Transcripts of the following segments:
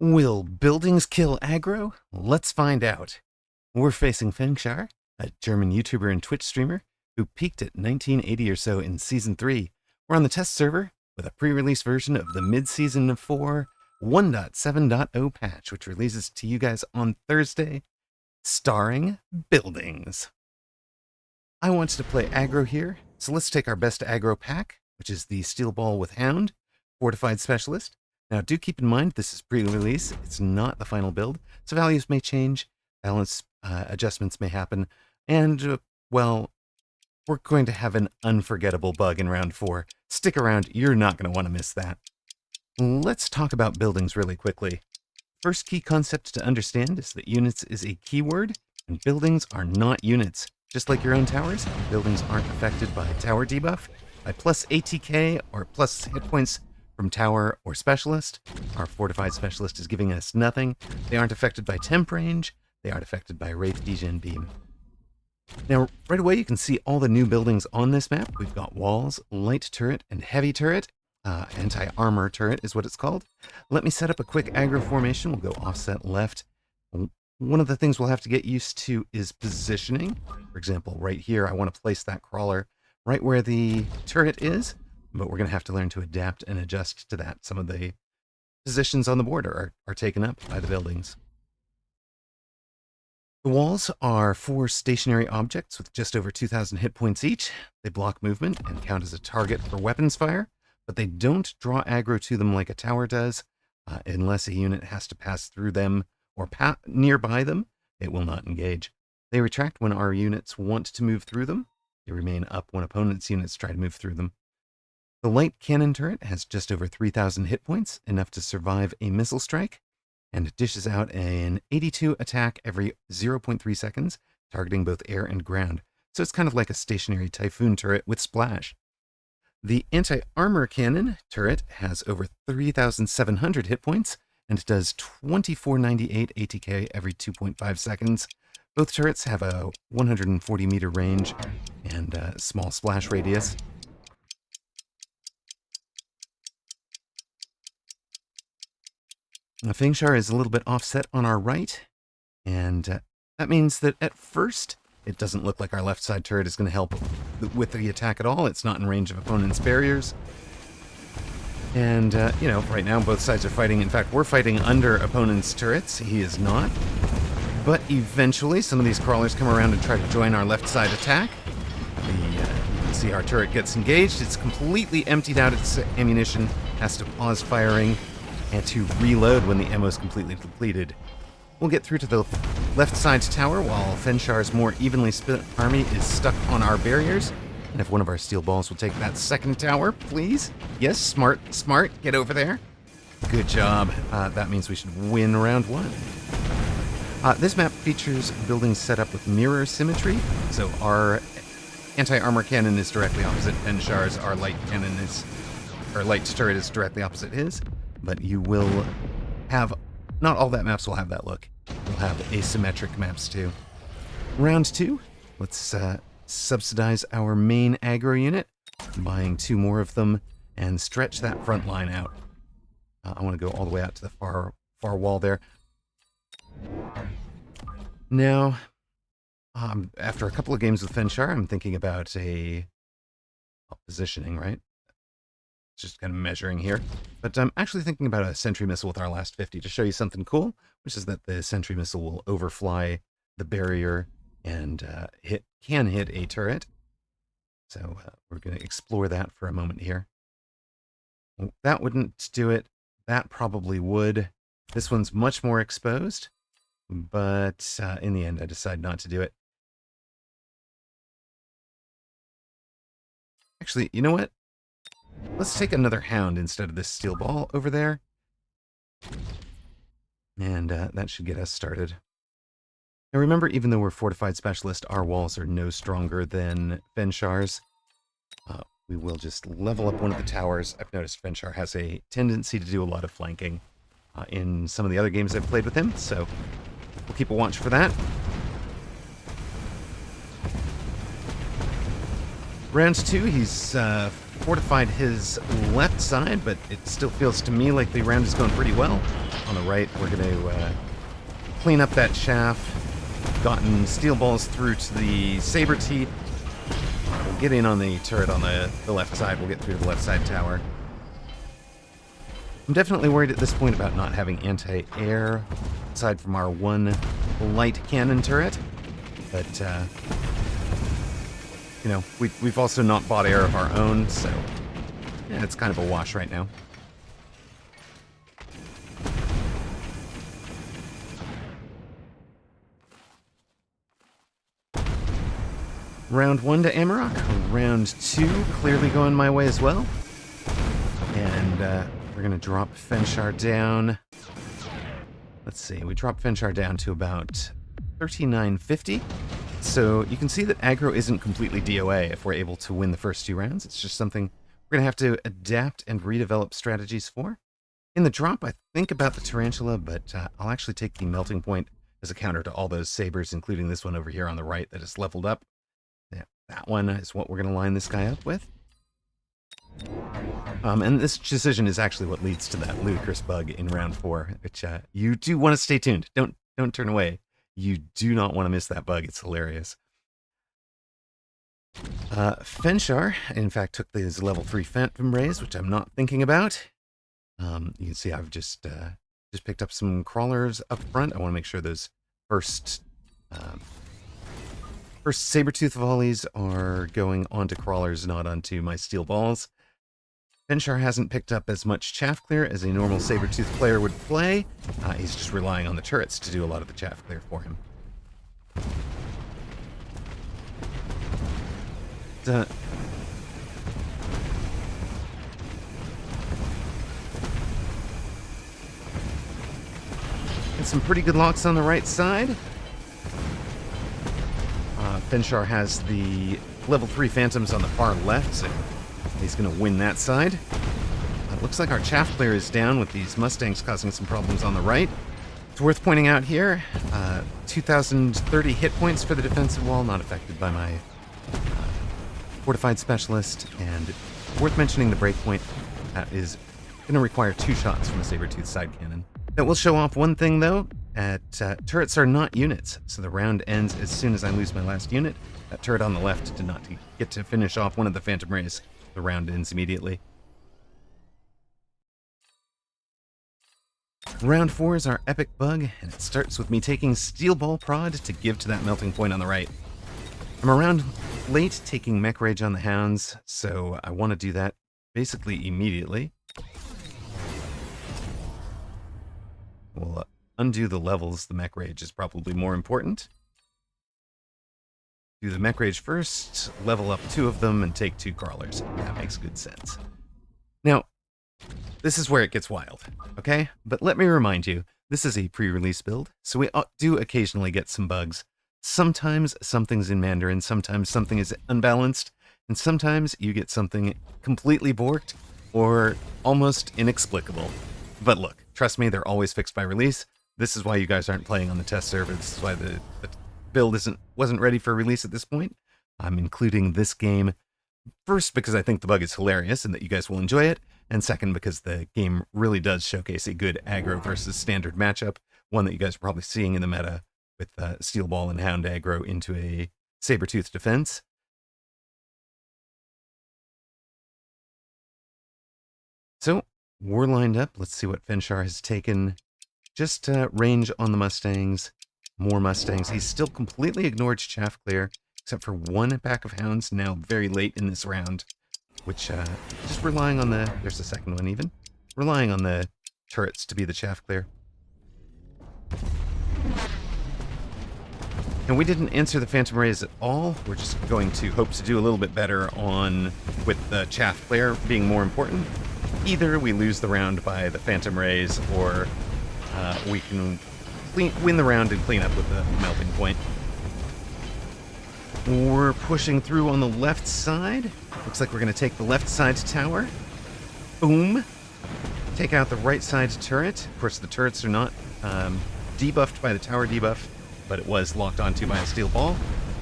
Will buildings kill aggro? Let's find out. We're facing Fenxar, a German YouTuber and Twitch streamer who peaked at 1980 or so in Season 3. We're on the test server with a pre-release version of the mid-season 4 1.7.0 patch, which releases to you guys on Thursday, starring buildings. I wanted to play aggro here, so let's take our best aggro pack, which is the Steel Ball with Hound, Fortified Specialist. Now, do keep in mind, this is pre-release. It's not the final build, so values may change, balance adjustments may happen, and, well, we're going to have an unforgettable bug in round 4. Stick around, you're not going to want to miss that. Let's talk about buildings really quickly. First key concept to understand is that units is a keyword, and buildings are not units. Just like your own towers, buildings aren't affected by tower debuff, by plus ATK or plus hit points from tower or specialist. Our fortified specialist is giving us nothing. They aren't affected by temp range. They aren't affected by Wraith Degen Beam. Now, right away, you can see all the new buildings on this map. We've got walls, light turret, and heavy turret. Anti-armor turret is what it's called. Let me set up a quick aggro formation. We'll go offset left. One of the things we'll have to get used to is positioning. For example, right here, I want to place that crawler right where the turret is, but we're going to have to learn to adapt and adjust to that. Some of the positions on the board are taken up by the buildings. The walls are 4 stationary objects with just over 2,000 hit points each. They block movement and count as a target for weapons fire, but they don't draw aggro to them like a tower does. Unless a unit has to pass through them or nearby them, it will not engage. They retract when our units want to move through them. They remain up when opponents' units try to move through them. The light cannon turret has just over 3,000 hit points, enough to survive a missile strike, and it dishes out an 82 attack every 0.3 seconds, targeting both air and ground. So it's kind of like a stationary Typhoon turret with splash. The anti-armor cannon turret has over 3,700 hit points, and it does 2498 ATK every 2.5 seconds. Both turrets have a 140 meter range and a small splash radius. Fenxar is a little bit offset on our right, and that means that at first, it doesn't look like our left side turret is going to help with the attack at all. It's not in range of opponent's barriers. And, right now both sides are fighting. In fact, we're fighting under opponent's turrets. He is not. But eventually, some of these crawlers come around and try to join our left side attack. You can see our turret gets engaged. It's completely emptied out its ammunition, has to pause firing, and to reload when the ammo is completely depleted. We'll get through to the left side tower while Fenxar's more evenly split army is stuck on our barriers. And if one of our steel balls will take that second tower, please. Yes, smart, get over there. Good job. That means we should win round 1. This map features buildings set up with mirror symmetry. So our anti-armor cannon is directly opposite Fenxar's. Our light turret is directly opposite his. But you will have, not all that maps will have that look. We'll have asymmetric maps too. Round 2, let's subsidize our main aggro unit, buying 2 more of them, and stretch that front line out. I want to go all the way out to the far wall there. Now, after a couple of games with Fenxar, I'm thinking about positioning, right? Just kind of measuring here. But I'm actually thinking about a sentry missile with our last 50 to show you something cool, which is that the sentry missile will overfly the barrier and can hit a turret. So we're going to explore that for a moment here. That wouldn't do it. That probably would. This one's much more exposed, but in the end, I decided not to do it. Actually, you know what? Let's take another Hound instead of this steel ball over there. And that should get us started. Now remember, even though we're fortified specialist, our walls are no stronger than Fenxar's. We will just level up one of the towers. I've noticed Fenxar has a tendency to do a lot of flanking in some of the other games I've played with him, so we'll keep a watch for that. Round 2, he's fortified his left side, but it still feels to me like the round is going pretty well. on the right. We're going to clean up that chaff. Gotten steel balls through to the saber teeth. We'll get in on the turret on the left side. We'll get through the left side tower. I'm definitely worried at this point about not having anti-air, aside from our one light cannon turret. But, you know, we've also not bought air of our own, so yeah, it's kind of a wash right now. Round 1 to Amarok. Round 2 clearly going my way as well. And we're going to drop Fenxar down. Let's see, we dropped Fenxar down to about 3950. So you can see that aggro isn't completely DOA if we're able to win the first 2 rounds. It's just something we're going to have to adapt and redevelop strategies for. In the drop, I think about the Tarantula, but I'll actually take the Melting Point as a counter to all those sabers, including this one over here on the right that is leveled up. Yeah, that one is what we're going to line this guy up with. And this decision is actually what leads to that ludicrous bug in round 4, which you do want to stay tuned. Don't turn away. You do not want to miss that bug. It's hilarious. Fenxar, in fact, took these level 3 Phantom Rays, which I'm not thinking about. You can see I've just picked up some crawlers up front. I want to make sure those first Sabertooth volleys are going onto crawlers, not onto my steel balls. Fenxar hasn't picked up as much chaff clear as a normal Sabertooth player would play. He's just relying on the turrets to do a lot of the chaff clear for him. Get some pretty good locks on the right side. Fenxar has the level 3 Phantoms on the far left, so he's going to win that side. Looks like our chaff clear is down with these Mustangs causing some problems on the right. It's worth pointing out here, 2,030 hit points for the defensive wall, not affected by my fortified specialist, and worth mentioning the breakpoint. That is going to require 2 shots from a Sabertooth side cannon. That will show off one thing, though. Turrets are not units, so the round ends as soon as I lose my last unit. That turret on the left did not get to finish off one of the Phantom Rays. The round ends immediately. Round 4 is our epic bug, and it starts with me taking Steel Ball Prod to give to that Melting Point on the right. I'm around late taking Mech Rage on the Hounds, so I want to do that basically immediately. We'll undo the levels. The Mech Rage is probably more important. Do the Mech Rage first, level up 2 of them, and take 2 crawlers. That makes good sense. Now, this is where it gets wild, okay? But let me remind you, this is a pre-release build, so we do occasionally get some bugs. Sometimes something's in Mandarin, sometimes something is unbalanced, and sometimes you get something completely borked or almost inexplicable. But look, trust me, they're always fixed by release. This is why you guys aren't playing on the test server. This is why the build wasn't ready for release at this point. I'm including this game first because I think the bug is hilarious and that you guys will enjoy it, and second because the game really does showcase a good aggro versus standard matchup, one that you guys are probably seeing in the meta with Steel Ball and Hound aggro into a Sabertooth defense. So we're lined up. Let's see what Fenxar has taken. Just range on the Mustangs. More Mustangs. He's still completely ignored chaff clear, except for 1 pack of Hounds now very late in this round, which just relying on the... There's the second one even. Relying on the turrets to be the chaff clear. And we didn't answer the Phantom Rays at all. We're just going to hope to do a little bit better on with the chaff clear being more important. Either we lose the round by the Phantom Rays, or we can win the round and clean up with the Melting Point. We're pushing through on the left side. Looks like we're going to take the left side tower. Boom. Take out the right side turret. Of course, the turrets are not debuffed by the tower debuff, but it was locked onto by a steel ball.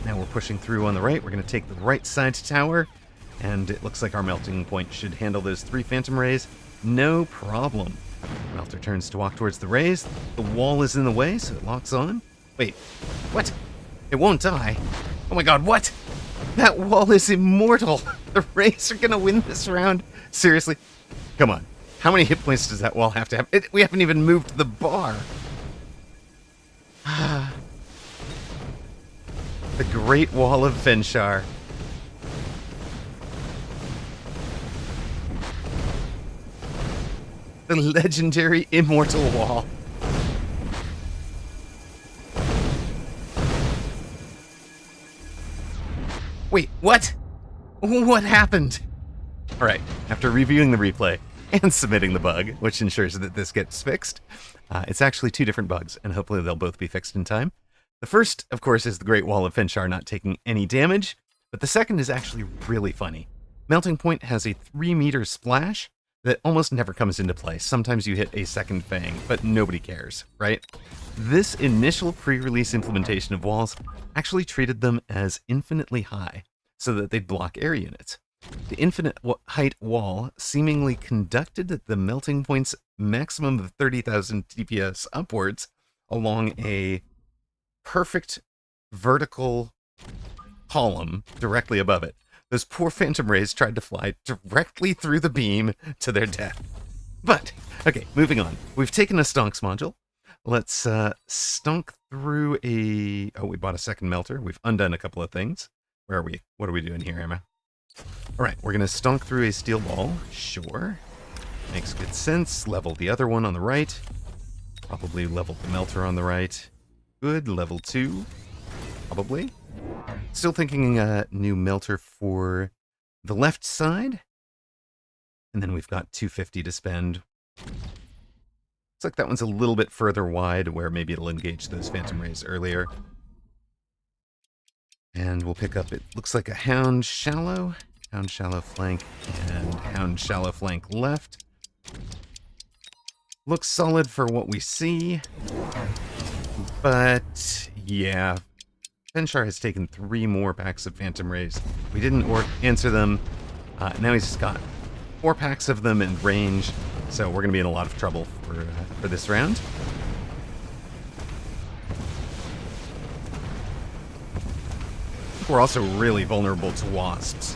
Now we're pushing through on the right. We're going to take the right side tower, and it looks like our Melting Point should handle those 3 Phantom Rays no problem. Melter turns to walk towards the rays. The wall is in the way, so it locks on. Wait, what? It won't die. Oh my god, what? That wall is immortal. The rays are gonna win this round. Seriously? Come on. How many hit points does that wall have to have? We haven't even moved the bar. The Great Wall of Fenxar. The legendary immortal wall. Wait, what? What happened? All right, after reviewing the replay and submitting the bug, which ensures that this gets fixed, it's actually two different bugs, and hopefully they'll both be fixed in time. The first, of course, is the Great Wall of Fenxar not taking any damage, but the second is actually really funny. Melting Point has a 3-meter splash that almost never comes into play. Sometimes you hit a second fang, but nobody cares, right? This initial pre-release implementation of walls actually treated them as infinitely high, so that they'd block air units. The infinite height wall seemingly conducted the melting point's maximum of 30,000 DPS upwards along a perfect vertical column directly above it. Those poor phantom rays tried to fly directly through the beam to their death. But, okay, moving on. We've taken a stonks module. Let's stonk through a... Oh, we bought a second melter. We've undone a couple of things. Where are we? What are we doing here, Emma? All right, we're going to stonk through a steel ball. Sure. Makes good sense. Level the other one on the right. Probably level the melter on the right. Good. Level 2. Probably. Still thinking a new melter for the left side. And then we've got 250 to spend. Looks like that one's a little bit further wide, where maybe it'll engage those phantom rays earlier. And we'll pick up, it looks like a Hound Shallow flank, and Hound Shallow flank left. Looks solid for what we see. But, yeah. Fenxar has taken 3 more packs of Phantom Rays. We didn't answer them. Now he's got 4 packs of them in range, so we're going to be in a lot of trouble for this round. We're also really vulnerable to wasps.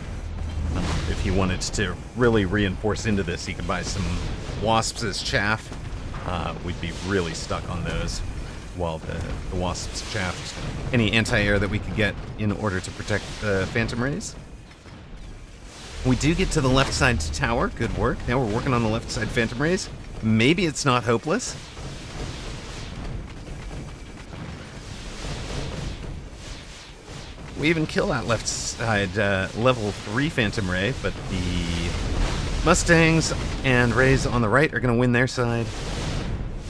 If he wanted to really reinforce into this, he could buy some wasps as chaff. We'd be really stuck on those, while the wasps chaffed any anti-air that we could get in order to protect the Phantom Rays. We do get to the left side tower. Good work. Now we're working on the left side Phantom Rays. Maybe it's not hopeless. We even kill that left side level 3 Phantom Ray, but the Mustangs and Rays on the right are going to win their side.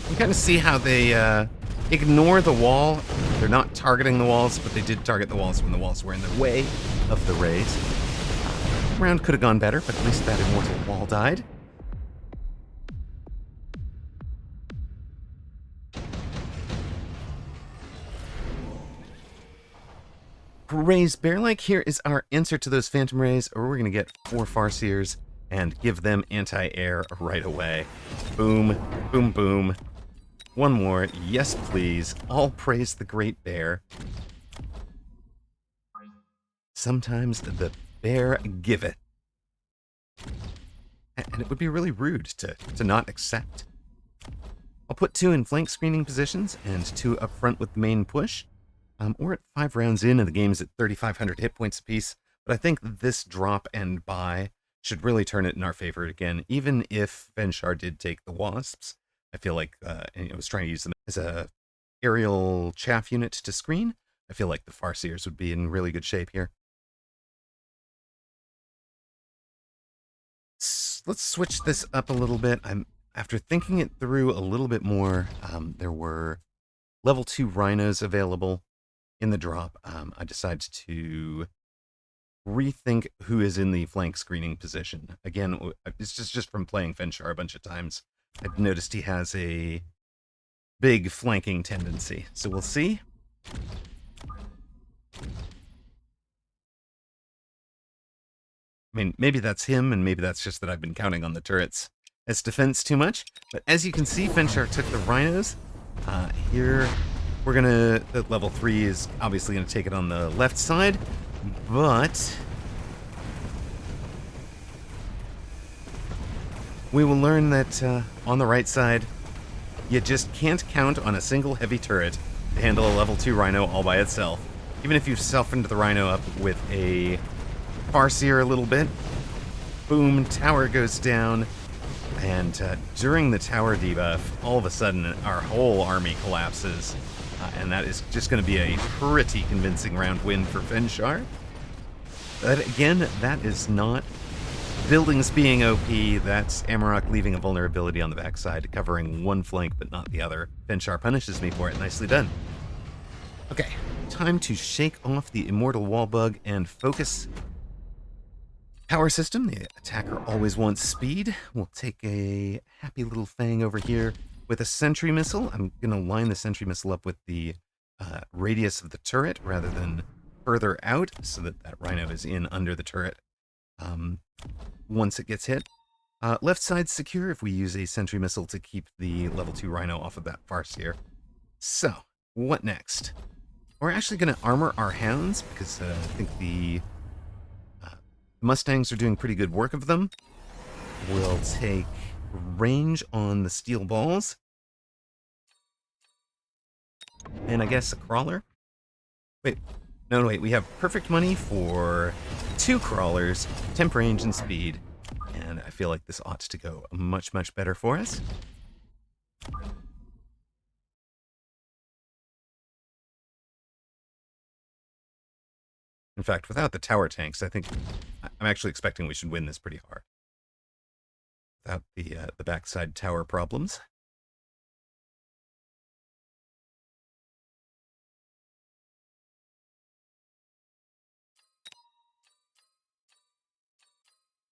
You kind of see how they ignore the wall. They're not targeting the walls, but they did target the walls when the walls were in the way of the Rays. The round could have gone better, but at least that immortal wall died. Rays Bear-like, here is our answer to those Phantom Rays, or we're going to get 4 Farseers and give them anti-air right away. Boom, boom, boom. One more. Yes, please. All praise the Great Bear. Sometimes the bear giveth. And it would be really rude to not accept. I'll put 2 in flank screening positions and 2 up front with the main push. We're at 5 rounds in, and the game's at 3,500 hit points apiece. But I think this drop and buy should really turn it in our favor again. Even if Fenxar did take the wasps, I feel like I was trying to use them as a aerial chaff unit to screen. I feel like the Farseers would be in really good shape here. Let's switch this up a little bit. After thinking it through a little bit more, there were level 2 rhinos available in the drop. I decided to rethink who is in the flank screening position. Again, it's just from playing Fenxar a bunch of times. I've noticed he has a big flanking tendency, so we'll see. I mean, maybe that's him, and maybe that's just that I've been counting on the turrets as defense too much. But as you can see, Fenxar took the rhinos. Here, we're gonna... The level 3 is obviously gonna take it on the left side, but... we will learn that on the right side, you just can't count on a single heavy turret to handle a level 2 rhino all by itself. Even if you've softened the rhino up with a Farseer a little bit, boom, tower goes down, and during the tower debuff, all of a sudden our whole army collapses, and that is just going to be a pretty convincing round win for Fenxar. But again, that is not buildings being OP, that's Amarok leaving a vulnerability on the backside, covering one flank but not the other. Fenxar punishes me for it. Nicely done. Okay, time to shake off the Immortal Wall Bug and focus. Power system, the attacker always wants speed. We'll take a happy little Fang over here with a sentry missile. I'm going to line the sentry missile up with the radius of the turret rather than further out so that that rhino is in under the turret once it gets hit. Left side secure if we use a sentry missile to keep the level 2 rhino off of that Farseer. So, what next? We're actually going to armor our hounds because I think the Mustangs are doing pretty good work of them. We'll take range on the steel balls. And I guess a crawler. Wait, no, wait, we have perfect money for 2 crawlers, temp range and speed. And I feel like this ought to go much, much better for us. In fact, without the tower tanks, I think I'm actually expecting we should win this pretty hard. Without the backside tower problems.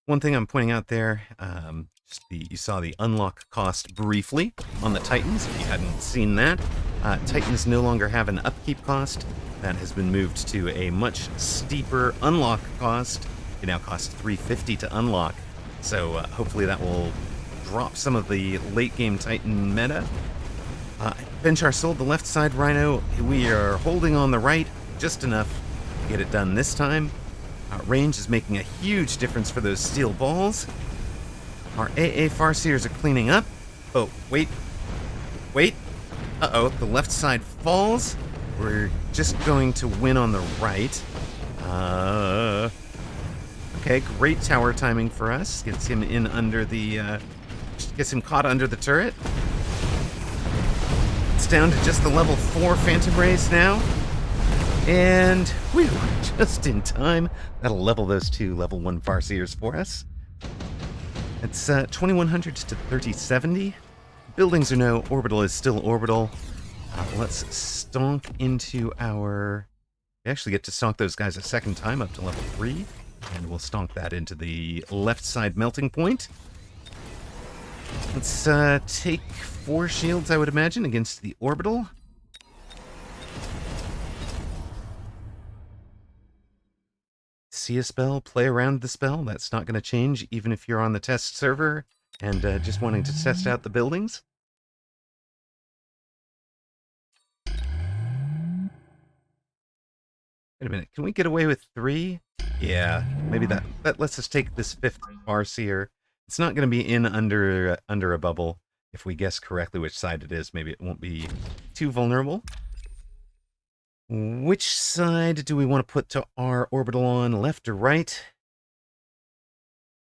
One thing I'm pointing out there, you saw the unlock cost briefly on the Titans. If you hadn't seen that, Titans no longer have an upkeep cost. That has been moved to a much steeper unlock cost. It now costs $350 to unlock. So hopefully that will drop some of the late game Titan meta. Fenxar sold the left side rhino. We are holding on the right just enough to get it done this time. Range is making a huge difference for those steel balls. Our AA Farseers are cleaning up. Oh, wait. Uh-oh, the left side falls. We're just going to win on the right. Okay, great tower timing for us. Gets him in under the, gets him caught under the turret. It's down to just the level 4 Phantom Rays now. And, whew, just in time. That'll level those 2 level 1 Farseers for us. It's 2100 to 3070. Buildings or no, orbital is still orbital. Let's stonk into our... We actually get to stonk those guys a second time up to level 3. And we'll stonk that into the left side melting point. Let's take 4 shields, I would imagine, against the orbital. See a spell, play around the spell. That's not going to change even if you're on the test server and just wanting to test out the buildings. Wait a minute, can we get away with 3? Yeah, maybe that lets us take this 5th Farseer. It's not going to be in under a bubble. If we guess correctly which side it is, maybe it won't be too vulnerable. Which side do we want to put to our orbital on, left or right?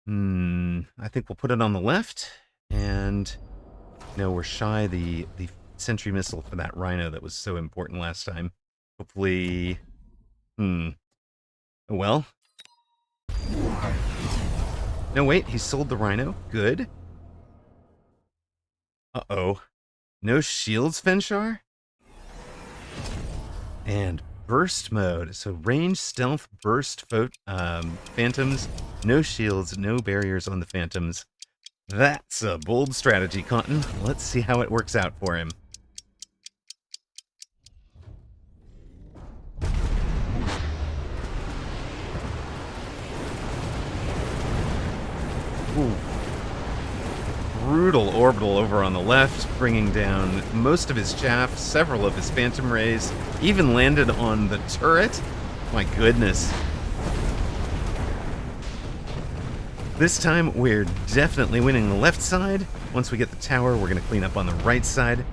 I think we'll put it on the left. And no, we're shy the sentry missile for that rhino that was so important last time. Hopefully... Well. No, wait, he sold the rhino. Good. Uh-oh. No shields, Fenxar? And burst mode. So range, stealth, burst, phantoms. No shields, no barriers on the phantoms. That's a bold strategy, Cotton. Let's see how it works out for him. Ooh. brutal orbital over on the left, bringing down most of his chaff, several of his phantom rays, even landed on the turret. My goodness. This time, we're definitely winning the left side. Once we get the tower, we're going to clean up on the right side.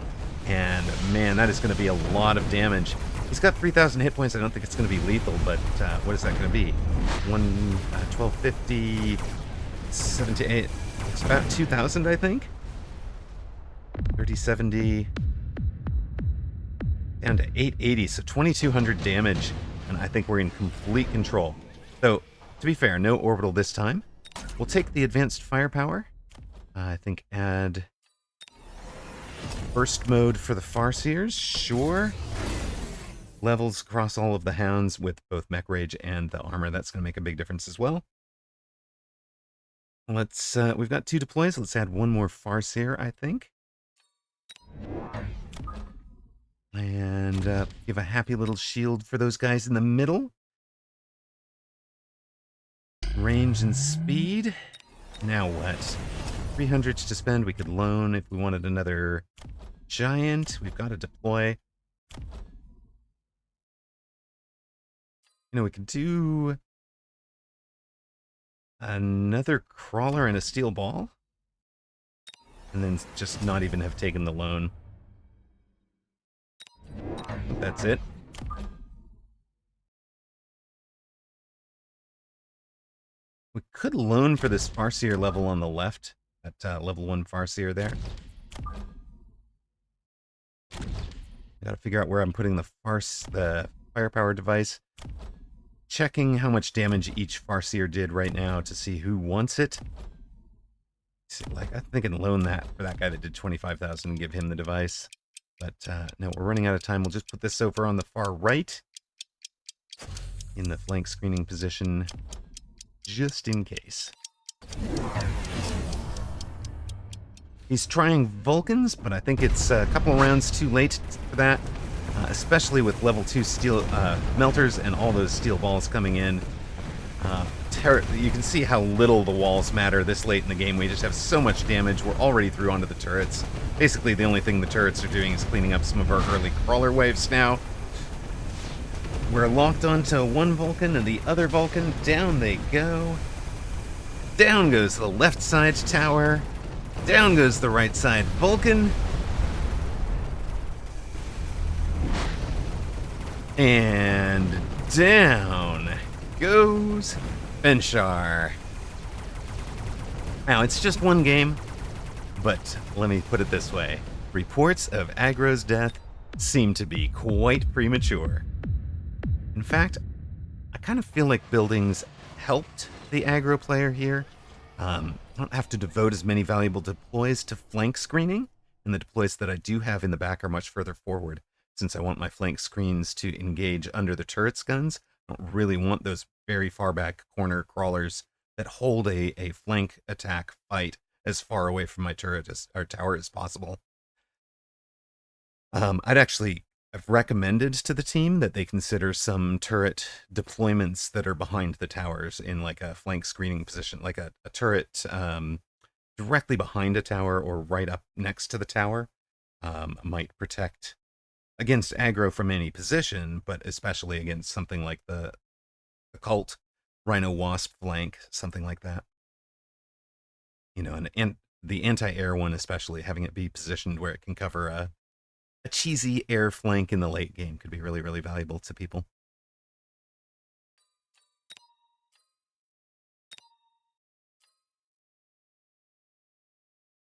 And man, that is going to be a lot of damage. He's got 3,000 hit points. I don't think it's going to be lethal, but what is that going to be? 1250, 78. It's about 2,000, I think. 3070. Down to 880, so 2,200 damage. And I think we're in complete control. So, to be fair, no orbital this time. We'll take the advanced firepower. I think add burst mode for the Farseers. Sure. Levels across all of the hounds with both mech rage and the armor. That's going to make a big difference as well. Let's, we've got 2 deploys. Let's add 1 more Farseer, I think. And give a happy little shield for those guys in the middle. Range and speed. Now what? 300 to spend. We could loan if we wanted another giant. We've got to deploy. You know, we could do another crawler and a steel ball. And then just not even have taken the loan. That's it. We could loan for this Farseer level on the left. That level 1 Farseer there. I gotta figure out where I'm putting the firepower device. Checking how much damage each Farseer did right now to see who wants it. Like, I think I can loan that for that guy that did 25,000 and give him the device. But no, we're running out of time. We'll just put this over on the far right in the flank screening position, just in case. He's trying Vulcans, but I think it's a couple of rounds too late for that, especially with level 2 steel melters and all those steel balls coming in. You can see how little the walls matter this late in the game. We just have so much damage. We're already through onto the turrets. Basically, the only thing the turrets are doing is cleaning up some of our early crawler waves now. We're locked onto one Vulcan and the other Vulcan. Down they go. Down goes the left side tower. Down goes the right side Vulcan. And down goes Fenxar. Now, it's just one game, but let me put it this way. Reports of Aggro's death seem to be quite premature. In fact, I kind of feel like buildings helped the Aggro player here. I don't have to devote as many valuable deploys to flank screening, and the deploys that I do have in the back are much further forward, since I want my flank screens to engage under the turret's guns. I don't really want those very far back corner crawlers that hold a flank attack fight as far away from my turret or tower as possible. I've recommended to the team that they consider some turret deployments that are behind the towers in like a flank screening position, like a turret directly behind a tower or right up next to the tower might protect against aggro from any position, but especially against something like the cult Rhino Wasp flank, something like that. You know, and the anti-air one, especially having it be positioned where it can cover a cheesy air flank in the late game could be really, really valuable to people.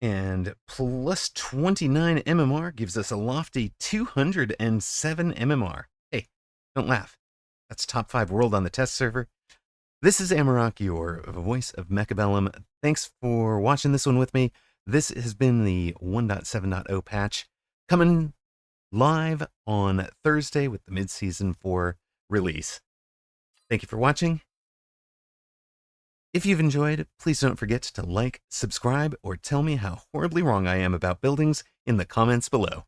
And plus 29 MMR gives us a lofty 207 MMR. Hey, don't laugh. That's top 5 world on the test server. This is Amarok, your voice of Mechabellum. Thanks for watching this one with me. This has been the 1.7.0 patch coming live on Thursday with the mid-season 4 release. Thank you for watching. If you've enjoyed, please don't forget to like, subscribe, or tell me how horribly wrong I am about buildings in the comments below.